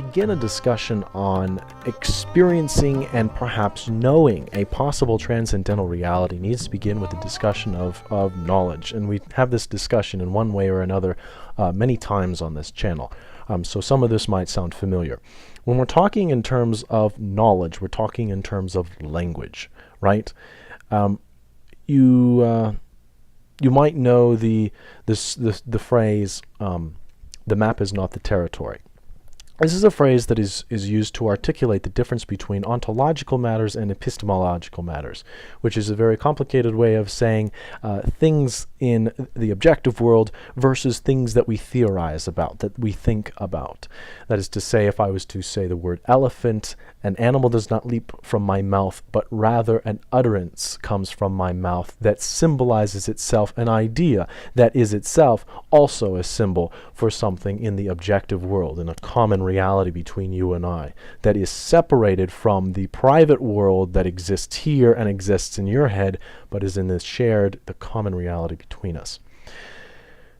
begin a discussion on experiencing and perhaps knowing a possible transcendental reality needs to begin with a discussion of knowledge. And we have this discussion in one way or another many times on this channel. So some of this might sound familiar. When we're talking in terms of knowledge, we're talking in terms of language, right? You might know the phrase, the map is not the territory. This is a phrase that is used to articulate the difference between ontological matters and epistemological matters, which is a very complicated way of saying things in the objective world versus things that we theorize about, that we think about. That is to say, if I was to say the word elephant, an animal does not leap from my mouth, but rather an utterance comes from my mouth that symbolizes itself an idea that is itself also a symbol for something in the objective world, in a common reality between you and I, that is separated from the private world that exists here and exists in your head, but is in this shared, the common reality between us.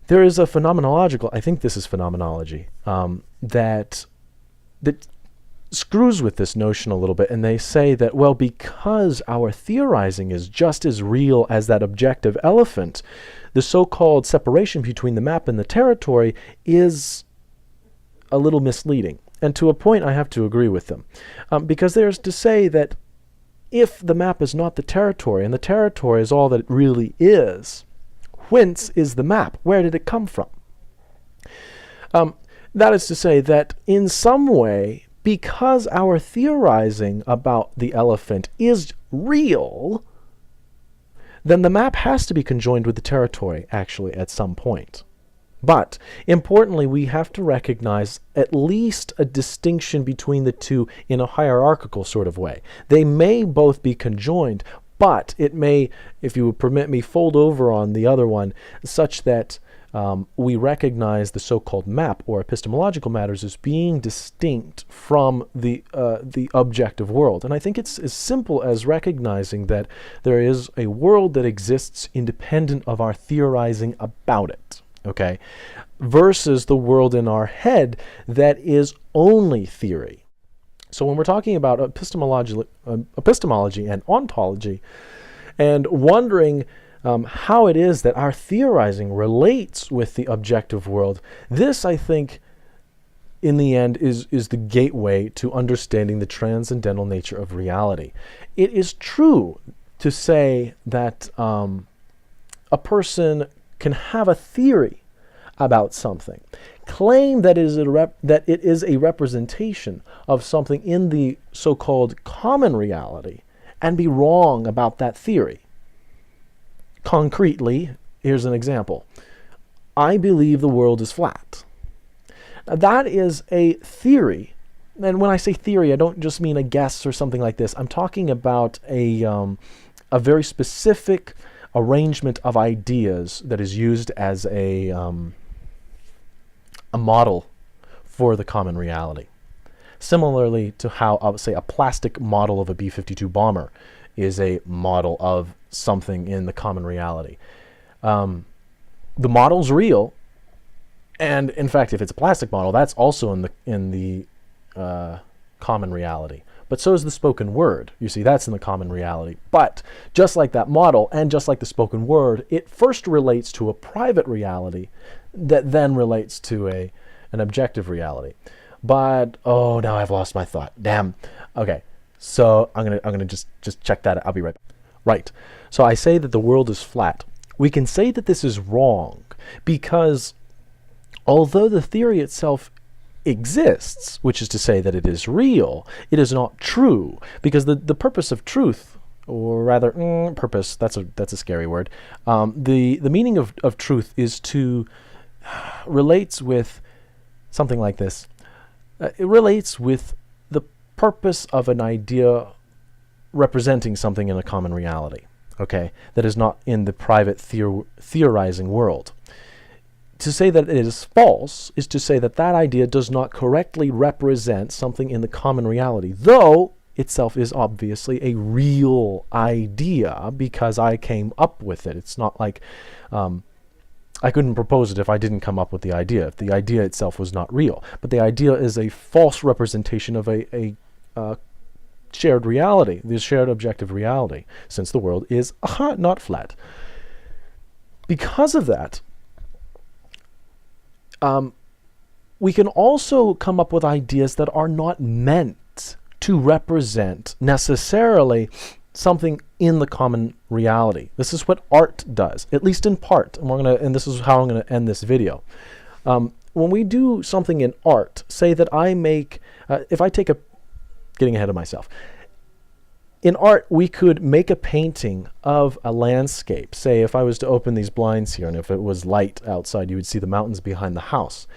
There is a phenomenological, I think this is phenomenology, that screws with this notion a little bit, and they say that, well, because our theorizing is just as real as that objective elephant, the so-called separation between the map and the territory is a little misleading. And to a point, I have to agree with them. Because there's to say that if the map is not the territory, and the territory is all that it really is, whence is the map? Where did it come from? That is to say that in some way, because our theorizing about the elephant is real, then the map has to be conjoined with the territory, actually, at some point. But, importantly, we have to recognize at least a distinction between the two in a hierarchical sort of way. They may both be conjoined, but it may, if you would permit me, fold over on the other one, such that we recognize the so-called map or epistemological matters as being distinct from the objective world. And I think it's as simple as recognizing that there is a world that exists independent of our theorizing about it, okay, versus the world in our head that is only theory. So when we're talking about epistemology and ontology, and wondering how it is that our theorizing relates with the objective world, this, I think, in the end, is the gateway to understanding the transcendental nature of reality. It is true to say that a person can have a theory about something, claim that it is a representation of something in the so-called common reality, and be wrong about that theory. Concretely, here's an example. I believe the world is flat. Now, that is a theory. And when I say theory, I don't just mean a guess or something like this. I'm talking about a very specific arrangement of ideas that is used as a model for the common reality. Similarly to how, I would say, a plastic model of a B-52 bomber is a model of something in the common reality. The model's real, and in fact, if it's a plastic model, that's also in the common reality. But so is the spoken word. You see, that's in the common reality. But just like that model, and just like the spoken word, it first relates to a private reality that then relates to an objective reality. But oh, now I've lost my thought. Damn. Okay. So I'm gonna just check that out. I'll be right back. Right. So I say that the world is flat. We can say that this is wrong because although the theory itself exists, which is to say that it is real, it is not true, because the purpose of truth, or rather purpose, that's a scary word, the meaning of truth is to relates with something like this. It relates with the purpose of an idea representing something in a common reality, okay, that is not in the private theorizing world. To say that it is false is to say that that idea does not correctly represent something in the common reality, though itself is obviously a real idea because I came up with it. It's not like I couldn't propose it if I didn't come up with the idea, if the idea itself was not real. But the idea is a false representation of a shared reality, the shared objective reality, since the world is not flat. Because of that, we can also come up with ideas that are not meant to represent necessarily something in the common reality. This is what art does, at least in part. And this is how I'm going to end this video. When we do something in art, say that I make, if I take getting ahead of myself. In art, we could make a painting of a landscape. Say if I was to open these blinds here, and if it was light outside, you would see the mountains behind the house.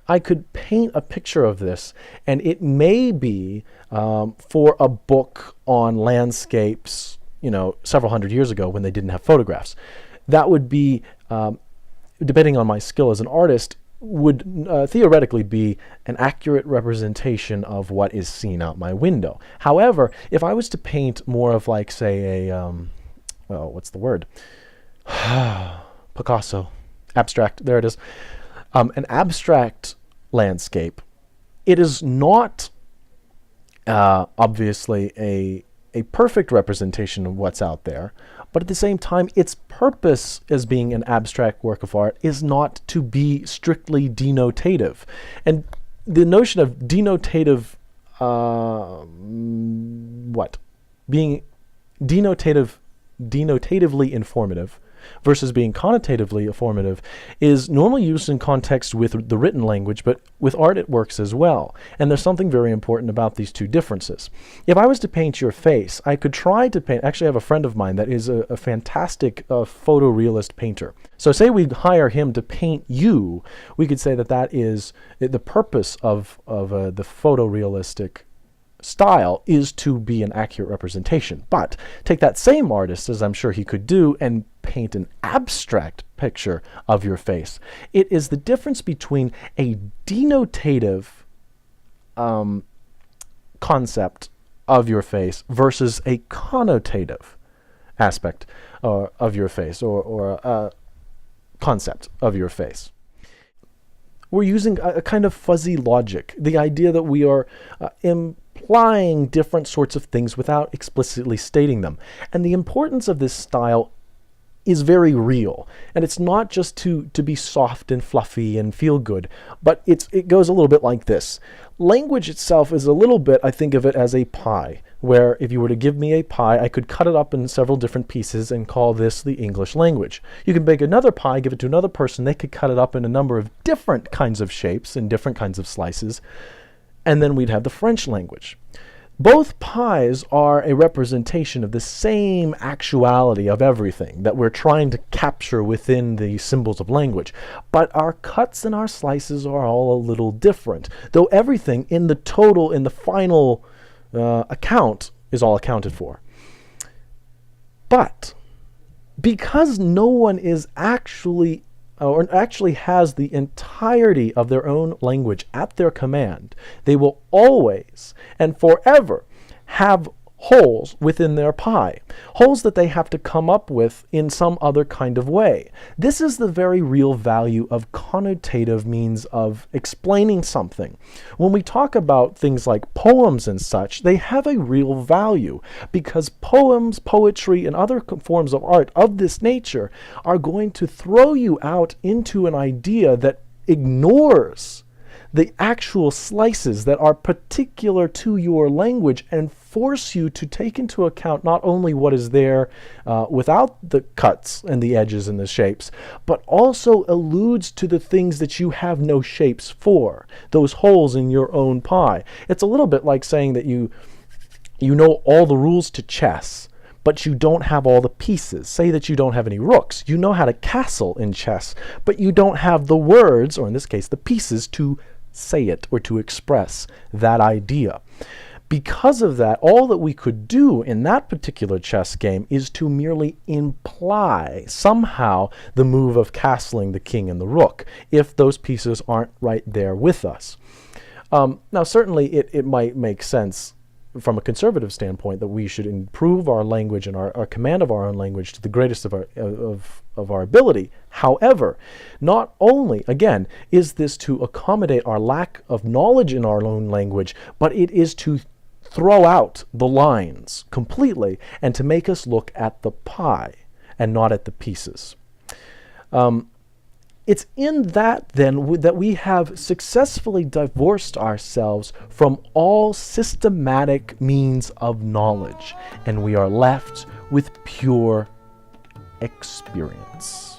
I could paint a picture of this, and it may be for a book on landscapes, several hundred years ago when they didn't have photographs. That would be, depending on my skill as an artist, would theoretically be an accurate representation of what is seen out my window. However, if I was to paint more of like, say, what's the word? Picasso. Abstract. There it is. An abstract landscape. It is not obviously a perfect representation of what's out there, but at the same time, its purpose as being an abstract work of art is not to be strictly denotative. And the notion of denotative, being denotatively informative versus being connotatively informative is normally used in context with the written language, but with art it works as well. And there's something very important about these two differences. If I was to paint your face, I could try to paint, actually I have a friend of mine that is a fantastic photorealist painter. So say we hire him to paint you, we could say that is the purpose of the photorealistic style is to be an accurate representation. But take that same artist, as I'm sure he could do, and paint an abstract picture of your face. It is the difference between a denotative concept of your face versus a connotative aspect of your face, or a concept of your face. We're using a kind of fuzzy logic, the idea that we are implying different sorts of things without explicitly stating them. And the importance of this style is very real. And it's not just to be soft and fluffy and feel good, but it goes a little bit like this. Language itself is a little bit, I think of it as a pie, where if you were to give me a pie, I could cut it up in several different pieces and call this the English language. You can bake another pie, give it to another person, they could cut it up in a number of different kinds of shapes and different kinds of slices, and then we'd have the French language. Both pies are a representation of the same actuality of everything that we're trying to capture within the symbols of language. But our cuts and our slices are all a little different, though everything in the total, in the final account, is all accounted for. But because no one is actually has the entirety of their own language at their command, they will always and forever have holes within their pie, holes that they have to come up with in some other kind of way. This is the very real value of connotative means of explaining something. When we talk about things like poems and such, they have a real value because poems, poetry, and other forms of art of this nature are going to throw you out into an idea that ignores the actual slices that are particular to your language and force you to take into account not only what is there without the cuts and the edges and the shapes, but also alludes to the things that you have no shapes for, those holes in your own pie. It's a little bit like saying that you know all the rules to chess, but you don't have all the pieces. Say that you don't have any rooks. You know how to castle in chess, but you don't have the words, or in this case, the pieces to say it or to express that idea. Because of that, all that we could do in that particular chess game is to merely imply somehow the move of castling the king and the rook, if those pieces aren't right there with us. Now, certainly it might make sense from a conservative standpoint, that we should improve our language and our command of our own language to the greatest of our ability. However, not only, again, is this to accommodate our lack of knowledge in our own language, but it is to throw out the lines completely and to make us look at the pie and not at the pieces. It's in that, then, that we have successfully divorced ourselves from all systematic means of knowledge, and we are left with pure experience.